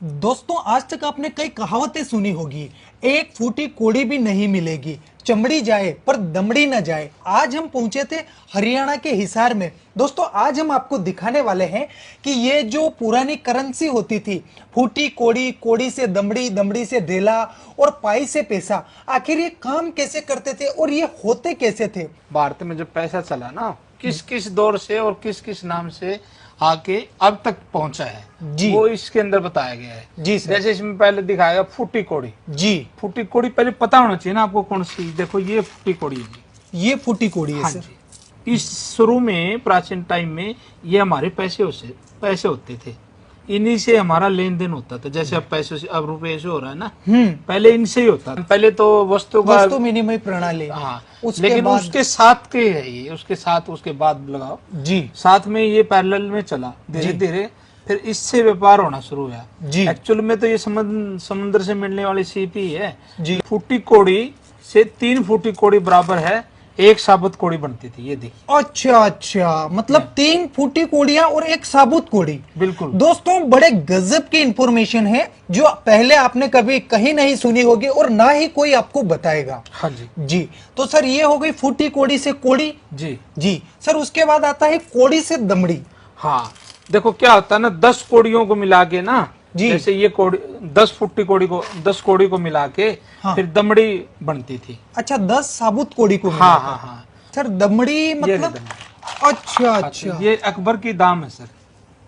दोस्तों आज तक आपने कई कहावतें सुनी होगी, एक फूटी कोड़ी भी नहीं मिलेगी, चमड़ी जाए पर दमड़ी न जाए। आज हम पहुंचे थे हरियाणा के हिसार में। दोस्तों आज हम आपको दिखाने वाले हैं कि ये जो पुरानी करेंसी होती थी, फूटी कोड़ी, कोड़ी से दमड़ी, दमड़ी से ढेला और पाई से पैसा, आखिर ये काम कैसे करते थे और ये होते कैसे थे। भारत में जब पैसा चला ना, किस किस दौर से और किस किस नाम से आके अब तक पहुंचा है जी, वो इसके अंदर बताया गया है। जी सर। जैसे इसमें पहले दिखाया फूटी कोड़ी। जी, फूटी कोड़ी पहले पता होना चाहिए ना आपको कौन सी। देखो ये फूटी कोड़ी है जी। ये फूटी कोड़ी है हाँ सर। जी। इस शुरू में प्राचीन टाइम में ये हमारे पैसे होते थे, इन्हीं से हमारा लेन देन होता था। जैसे अब पैसे से, अब रुपए से हो रहा है ना, पहले इनसे ही होता था। पहले तो वस्तु विनिमय प्रणाली। हाँ, उसके बाद उसके साथ के है ये, उसके साथ उसके बाद लगाओ जी, साथ में ये पैरेलल में चला धीरे धीरे, फिर इससे व्यापार होना शुरू हुआ जी। एक्चुअल में तो ये समुद्र से मिलने वाली सीपी है जी। फूटी कोड़ी से 3 फूटी कोड़ी बराबर है 1 साबुत कोड़ी बनती थी। ये देखिए। अच्छा, मतलब 3 फूटी कोड़ियां और 1 साबुत कोड़ी। बिल्कुल दोस्तों बड़े गजब की इंफॉर्मेशन है जो पहले आपने कभी कहीं नहीं सुनी होगी और ना ही कोई आपको बताएगा। हाँ जी। जी, तो सर ये हो गई फूटी कोड़ी से कोड़ी। जी जी सर, उसके बाद आता है कोड़ी से दमड़ी। हाँ, देखो क्या होता है ना, 10 कोड़ियों को मिला के ना, जी। जैसे ये कोड़ी 10 फुट्टी कोड़ी को 10 कोड़ी को मिला के हाँ। फिर दमड़ी बनती थी। अच्छा, 10 साबुत कोड़ी को मिला हाँ कर। हाँ हाँ। सर दमड़ी मतलब अच्छा, ये अकबर की दाम है सर।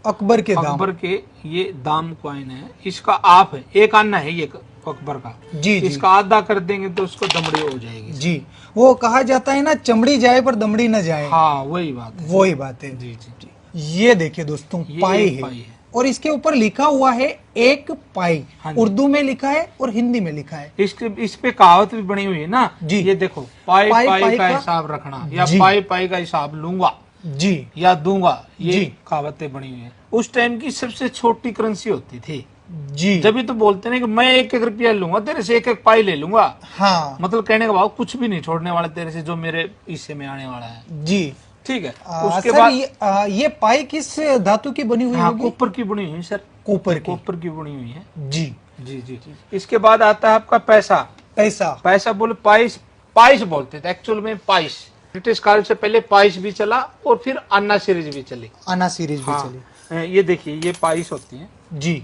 अकबर के दाम। अकबर के ये दाम कॉइन है, इसका आप है 1 आना है ये अकबर का। जी, जी। इसका आधा कर देंगे तो उसको दमड़ी हो जाएगी। जी, वो कहा जाता है ना, चमड़ी जाए पर दमड़ी न जाए। हाँ वही बात है। वही बात है। जी जी जी। ये देखिए दोस्तों, ये पाई एक है। पाई है। और इसके ऊपर लिखा हुआ है 1 पाई। हाँ जी। उर्दू में लिखा है और हिंदी में लिखा है। इस पे कहावत भी बनी हुई है ना जी। ये देखो, पाई पाई पाई का का हिसाब रखना, या जी। पाई पाई का हिसाब लूंगा जी या दूंगा, ये जी। कहावतें बनी हुई है। उस टाइम की सबसे छोटी करेंसी होती थी। जी। जब भी तो बोलते ना कि मैं 1-1 रुपया लूंगा तेरे से, 1-1 पाई ले लूंगा। हाँ मतलब कहने का भाव कुछ भी नहीं छोड़ने वाला तेरे से, जो मेरे हिस्से में आने वाला है। जी। ठीक है। उसके सर बाद ये पाई किस धातु की बनी हुई हाँ, होगी? कॉपर की बनी हुई है सर। कॉपर की। कॉपर की बनी हुई है। जी। जी जी। इसके बाद आता है आपका पैसा। पैसा। पैसा बोले पाइस, पाइस बोलते थे एक्चुअल में, पाइस। ब्रिटिश काल से पहले पाइस भी चला और फिर अन्ना सीरीज भी चली। आना सीरीज भी हाँ, चली। ये देखिए ये पाइस होती है। जी।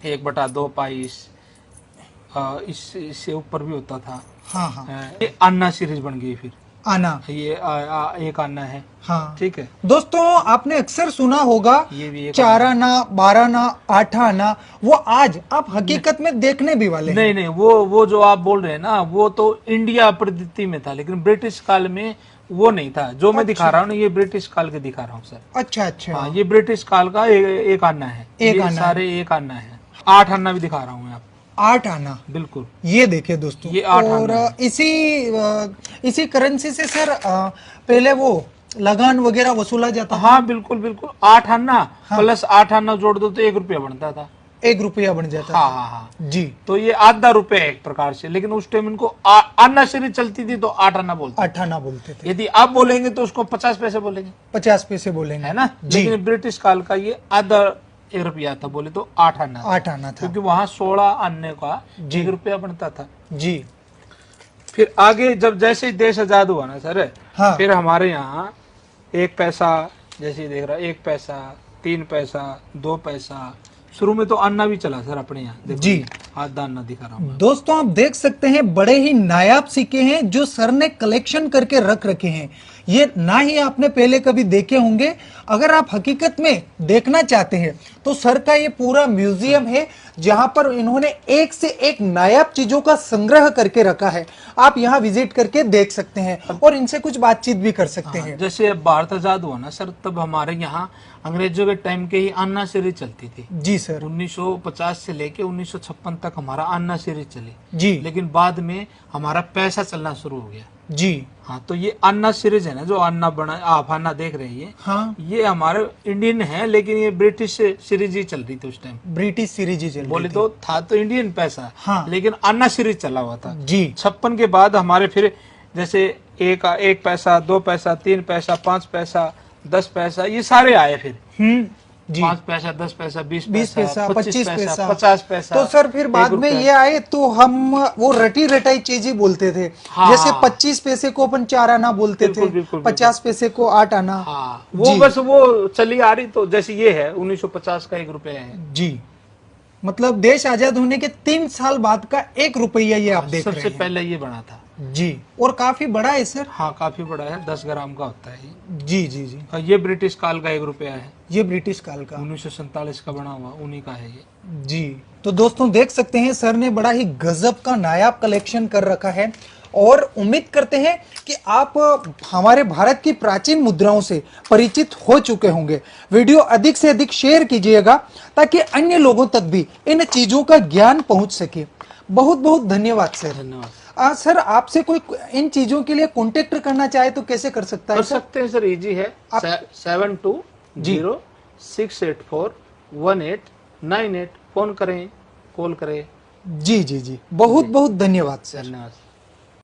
1/2 पाइस। इससे ऊपर भी होता था। हाँ। ये अन्ना सीरीज बन गई फिर। आना। ये 1 आना है। हाँ ठीक है। दोस्तों आपने अक्सर सुना होगा ये भी 1 4 आना, 12 आना, 8 आना, वो आज आप हकीकत में देखने भी वाले हैं। नहीं, वो जो आप बोल रहे हैं ना, वो तो इंडिया पद्धति में था, लेकिन ब्रिटिश काल में वो नहीं था। जो मैं दिखा रहा हूँ ना, ये ब्रिटिश काल के दिखा रहा हूँ सर। अच्छा। हाँ, ये ब्रिटिश काल का 1 आना है। एक ये आना सारे 1 आना है। 8 आना भी दिखा रहा हूँ मैं आपको। 8 आना। बिल्कुल। ये देखिए दोस्तों, ये 8 और आना है। इसी करेंसी से सर पहले वो लगान वगैरह वसूला जाता था। हाँ बिल्कुल 8 आना हाँ। प्लस 8 आना जोड़ दो तो 1 रुपया बनता था। 1 रुपया बन जाता हाँ था। हाँ। जी। तो ये आधा रुपया है एक प्रकार से, लेकिन उस टाइम इनको आना सीरीज चलती थी तो 8 आना बोलते। 8 आना बोलते थे। यदि आप बोलेंगे तो उसको 50 पैसे बोलेंगे, 50 पैसे बोलेंगे, है ना। जी। लेकिन ब्रिटिश काल का ये आधा 1 रुपया था, बोले तो 8 आना। 8 आना था, क्योंकि वहां 16 आने का जी। 1 रुपया बनता था। जी। फिर आगे जब जैसे ही देश आजाद हुआ ना सर, हाँ। फिर हमारे यहाँ 1 पैसा, जैसे देख रहा 1 पैसा, 3 पैसा, 2 पैसा। शुरू में तो अन्ना भी चला सर अपने यहाँ। देखो जी। आधा अन्ना दिखा रहा हूँ। दोस्तों आप देख सकते हैं बड़े ही नायाब सिक्के हैं जो सर ने कलेक्शन करके रख रखे हैं। ये ना ही आपने पहले कभी देखे होंगे। अगर आप हकीकत में देखना चाहते हैं तो सर का ये पूरा म्यूजियम है जहां पर इन्होंने एक से एक नायाब चीजों का संग्रह करके रखा है। आप यहाँ विजिट करके देख सकते हैं और इनसे कुछ बातचीत भी कर सकते हैं। जैसे अब भारत आजाद हुआ ना सर, तब हमारे यहाँ अंग्रेजों के टाइम के ही अन्ना सीरीज चलती थी। जी सर। 1950 से लेके 1956 तक हमारा अन्ना सीरीज चली। जी। लेकिन बाद में हमारा पैसा चलना शुरू हो गया। जी। हाँ, तो ये अन्ना सीरीज है ना, जो अन्ना बना आप अन्ना देख रहे हैं, हाँ, ये हमारे इंडियन है, लेकिन ये ब्रिटिश सीरीज ही चल रही थी उस टाइम। ब्रिटिश सीरीज ही चल रही बोले थी। तो था तो इंडियन पैसा, हाँ। लेकिन अन्ना सीरीज चला हुआ था। जी। 56 के बाद हमारे फिर जैसे 1 पैसा, 2 पैसा, 3 पैसा, 5 पैसा, 10 पैसा, ये सारे आए फिर। जी। 5 पैसा, 10 पैसा, 20 20 पैसा, 25 पैसा, 50 पैसा। तो सर फिर बाद 1 में रुपया। ये आए तो हम वो रटी रटाई चीजें बोलते थे। हाँ, जैसे हाँ। 25 पैसे को अपन 4 आना बोलते बिल्कुल, थे, बिल्कुल, 50 पैसे को 8 आना। हाँ, वो जी। बस वो चली आ रही, तो जैसे ये है 1950 का 1 रुपया है। जी, मतलब देश आजाद होने के 3 साल बाद का 1 रुपया ये आप देख रहे सबसे हैं। पहले ये बना था। जी, और काफी बड़ा है सर। हाँ, काफी बड़ा है, 10 ग्राम का होता है ये। जी जी जी, और ये ब्रिटिश काल का 1 रुपया है, ये ब्रिटिश काल का। 1947 का बना हुआ, उन्हीं का है ये। जी, तो दोस्तों देख सकते हैं सर ने बड़ा ही गजब का नायाब कलेक्शन कर रखा है, और उम्मीद करते हैं कि आप हमारे भारत की प्राचीन मुद्राओं से परिचित हो चुके होंगे। वीडियो अधिक से अधिक शेयर कीजिएगा ताकि अन्य लोगों तक भी इन चीजों का ज्ञान पहुंच सके। बहुत बहुत धन्यवाद सर। धन्यवाद सर, आपसे कोई इन चीजों के लिए कांटेक्ट करना चाहे तो कैसे कर सकता है कर सर? सकते हैं सर, इजी है। 7206841898 फोन करें, कॉल करें। जी जी जी, बहुत बहुत धन्यवाद सर। धन्यवाद।